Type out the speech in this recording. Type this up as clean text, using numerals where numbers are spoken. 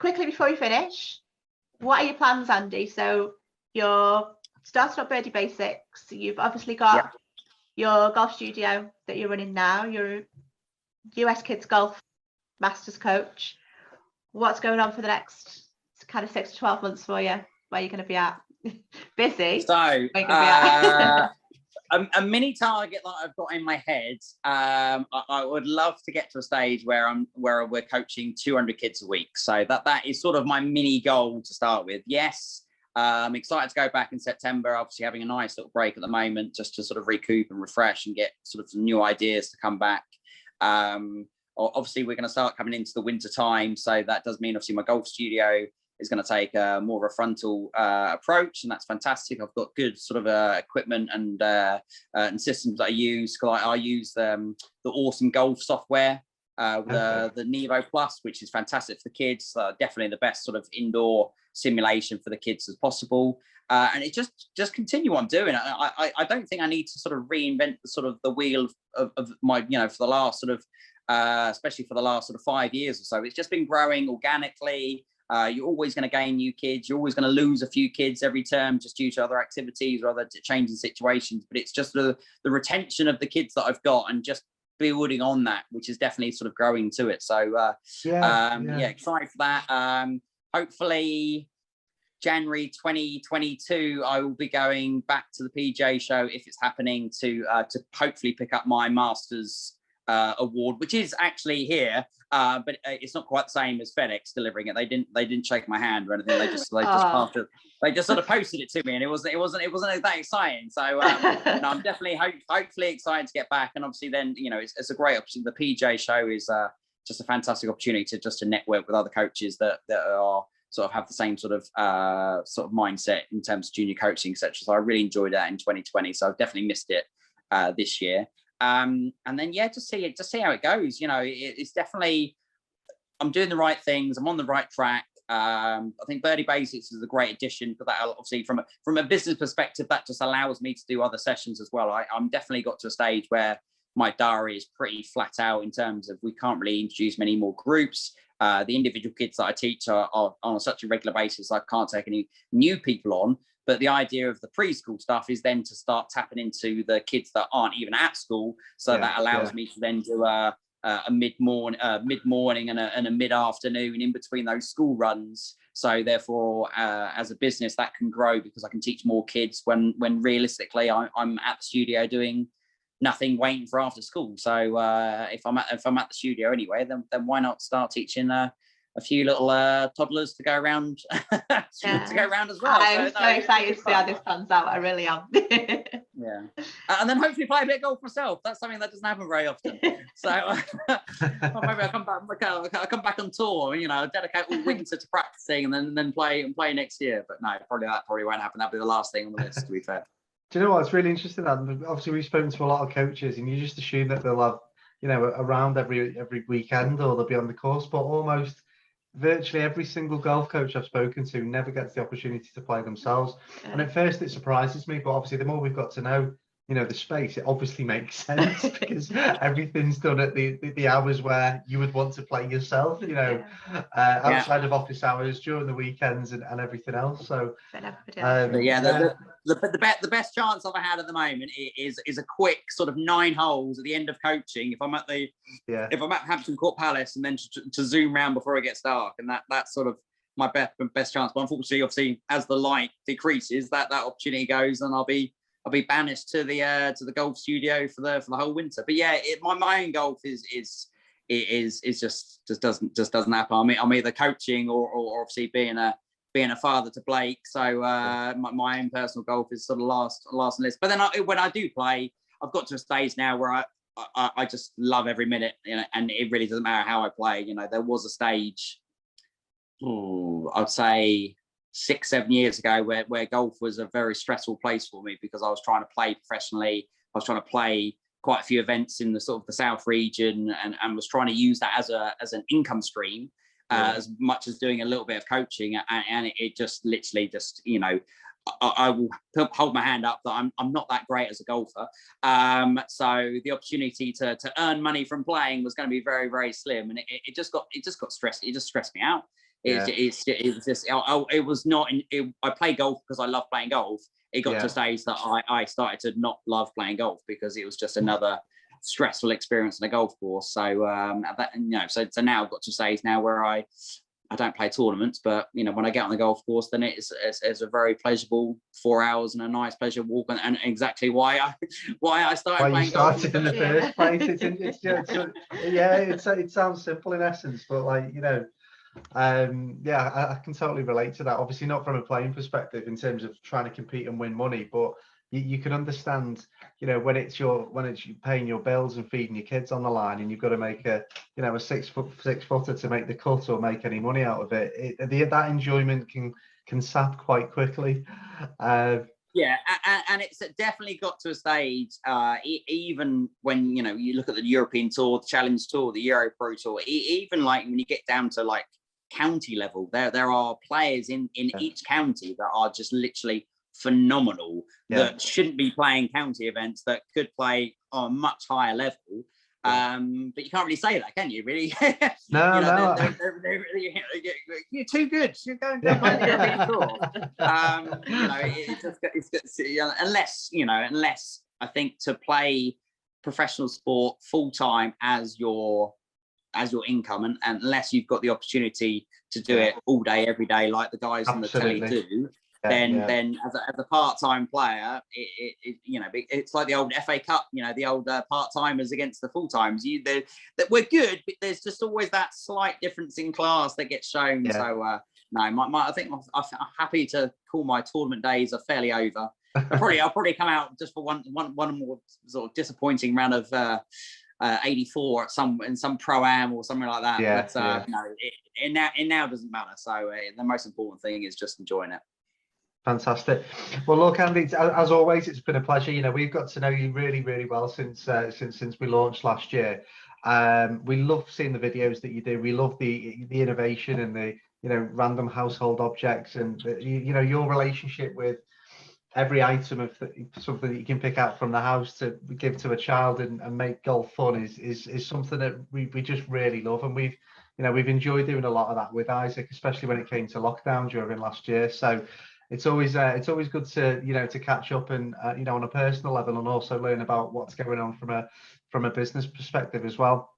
quickly before we finish, what are your plans, Andy? So you're starting up Birdie Basics. You've obviously got your golf studio that you're running now. You're a US Kids Golf Masters coach. What's going on for the next kind of 6 to 12 months for you? Where are you going to be at? Busy. So a mini target that I've got in my head. I would love to get to a stage where we're coaching 200 kids a week. So that is sort of my mini goal to start with. Yes, I'm excited to go back in September. Obviously, having a nice little break at the moment, just to sort of recoup and refresh and get sort of some new ideas to come back. Obviously, we're going to start coming into the winter time, so that does mean obviously my golf studio is going to take more of a frontal approach, and that's fantastic. I've got good sort of equipment and systems that I use. I use the awesome golf software, the Nevo Plus, which is fantastic for the kids. Definitely the best sort of indoor simulation for the kids as possible. And it just continue on doing it. I don't think I need to sort of reinvent the wheel of my, for the last sort of, especially for the last sort of 5 years or so. It's just been growing organically. You're always going to gain new kids. You're always going to lose a few kids every term just due to other activities or other changing situations. But it's just the retention of the kids that I've got and just building on that, which is definitely sort of growing to it. So excited for that. Hopefully January 2022, I will be going back to the PGA show if it's happening to hopefully pick up my Masters award, which is actually here, but it's not quite the same as FedEx delivering it. They didn't shake my hand or anything. They just sort of posted it to me, and it wasn't that exciting. So I'm definitely hopefully excited to get back, and obviously then it's a great opportunity. The PGA show is just a fantastic opportunity to network with other coaches that are sort of have the same sort of mindset in terms of junior coaching, etc. So I really enjoyed that in 2020. So I've definitely missed it this year. And then just see how it goes. It's definitely, I'm doing the right things. I'm on the right track. I think Birdie Basics is a great addition for that. Obviously, from a business perspective, that just allows me to do other sessions as well. I'm definitely got to a stage where my diary is pretty flat out in terms of we can't really introduce many more groups. The individual kids that I teach are on such a regular basis, I can't take any new people on. But the idea of the preschool stuff is then to start tapping into the kids that aren't even at school. So that allows me to then do a mid-morning and a mid-afternoon in between those school runs. So therefore, as a business, that can grow because I can teach more kids when realistically I'm at the studio doing nothing, waiting for after school. So if I'm at the studio anyway, then why not start teaching a few little toddlers to go around to go around as well. I'm so excited to see how this pans out. I really am. And then hopefully play a bit of golf myself. That's something that doesn't happen very often. So maybe I come back on tour. Dedicate all winter to practicing and then play next year. But no, probably won't happen. That'll be the last thing on the list, to be fair. Do you know what? It's really interesting. Obviously, we've spoken to a lot of coaches, and you just assume that they'll have a round every weekend, or they'll be on the course, but almost virtually every single golf coach I've spoken to never gets the opportunity to play themselves. And at first it surprises me, but obviously the more we've got to know the space, it obviously makes sense because everything's done at the hours where you would want to play yourself, outside of office hours, during the weekends and everything else. So the best chance I've had at the moment is a quick sort of 9 holes at the end of coaching if I'm at Hampton Court Palace, and then to zoom round before it gets dark, and that's sort of my best chance. But unfortunately, obviously, as the light decreases, that opportunity goes, and I'll be banished to the golf studio for the whole winter. But my own golf is just doesn't happen. I'm either coaching or obviously being a father to Blake. So my own personal golf is sort of last on the list. But then when I do play, I've got to a stage now where I just love every minute, and it really doesn't matter how I play. There was a stage, I'd say 6-7 years ago where golf was a very stressful place for me because I was trying to play professionally. I was trying to play quite a few events in the sort of the South region and was trying to use that as an income stream as much as doing a little bit of coaching. And it just literally just, I will hold my hand up that I'm not that great as a golfer. So the opportunity to earn money from playing was going to be very, very slim. And it just got stressed. It just stressed me out. It was just it was not. I play golf because I love playing golf. It got to a stage that I started to not love playing golf because it was just another stressful experience on a golf course. So so now I've got to a stage now where I don't play tournaments, but when I get on the golf course, then it's a very pleasurable 4 hours and a nice pleasure walk, and exactly why I started playing golf in the first place. It sounds simple in essence, but I can totally relate to that. Obviously not from a playing perspective in terms of trying to compete and win money, but you can understand, when it's you paying your bills and feeding your kids on the line, and you've got to make a 6 footer to make the cut or make any money out of it. That enjoyment can sap quite quickly. And it's definitely got to a stage, even when you look at the European Tour, the Challenge Tour, the Euro Pro Tour, even when you get down to county level, there are players in each county that are just literally phenomenal, that shouldn't be playing county events, that could play on a much higher level. But you can't really say that, can you? Really? No. You're too good. You're going to play the European Tour. Unless I think to play professional sport full time as your income, and unless you've got the opportunity to do it all day, every day, like the guys on the telly do. Then as a part-time player, it's like the old FA Cup, the old part-timers against the full-timers. That we're good, but there's just always that slight difference in class that gets shown. So I think I'm happy to call my tournament days are fairly over. I'll probably come out just for one more sort of disappointing round of 84 in some pro-am or something like that. It now doesn't matter. So the most important thing is just enjoying it. Fantastic. Well, look, Andy, as always, it's been a pleasure. We've got to know you really, really well since we launched last year. We love seeing the videos that you do. We love the innovation and the random household objects, and your relationship with every item of something that you can pick out from the house to give to a child and make golf fun is something that we just really love, and we've enjoyed doing a lot of that with Isaac, especially when it came to lockdown during last year. So it's always good to to catch up and on a personal level, and also learn about what's going on from a business perspective as well.